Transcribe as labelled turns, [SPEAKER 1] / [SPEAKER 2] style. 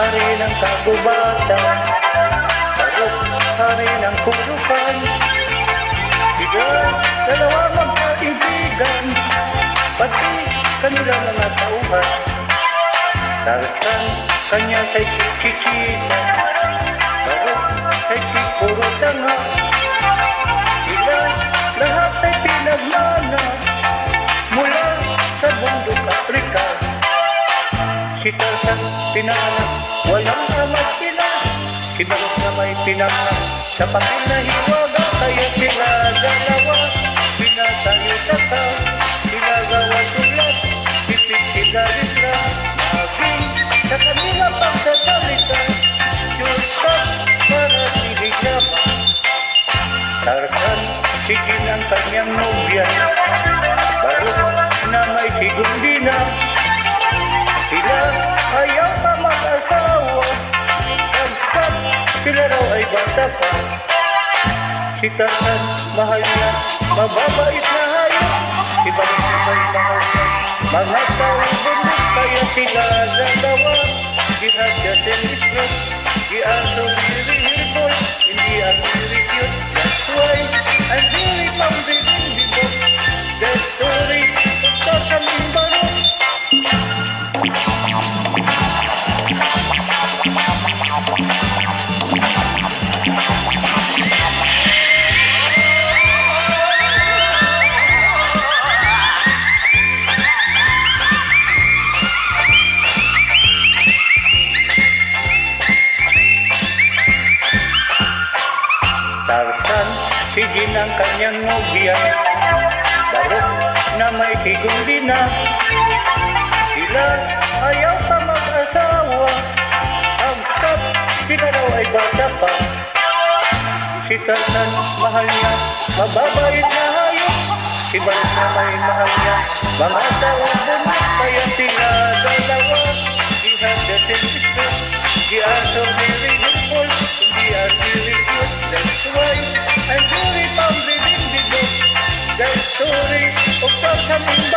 [SPEAKER 1] hari ng kagubatan, Barok, hari ng kurukan. Sila, dalawa magkaibigan, pati kanila mga tauhan. Tarzan, kanya say Chichita, Barok, say puro tanga. Sila, lahat ay pinagmana mula sa bundok Afrika. Si Tarzan, pinaanak, walang amat sila. Si Barok na may pinaanak, sa pakil na hiwaga. Kaya sila dalawa, pinatayutaka. Sila gawa sulat, pipit sila isla. Maging sa kanila pagsasalita, yusap para sinigama. Tarzan, sige ng kanyang nobya. Barok na may sigundina. Sila ayaw pa mag-asawa, pagkat sila raw ay bata pa. Si Tarzan, mahal niya, mababait na hayop. Si Barok na may mahal niya, mga taong bundok. Kaya sila dalawa, di hadya selisros. Di aso diri hirpol, hindi ang diri cute. That's why I'm very pumping in the book. The story of Tarzan and Barok. Tarzan, sige ng kanyang nobya. Barok na may sigundina. Sila ayaw pa mag-asawa, hanggat sila raw ay bata pa. Si Tarzan, mahal niya, mababait na hayop. Si Barok na may mahal niya, mga taong bundok. Kaya sila dalawa, di hadya selisros. Di aso diri hirpol, hindi ang diri cute. That's why I'm very pumping in the book. The story of Tarzan and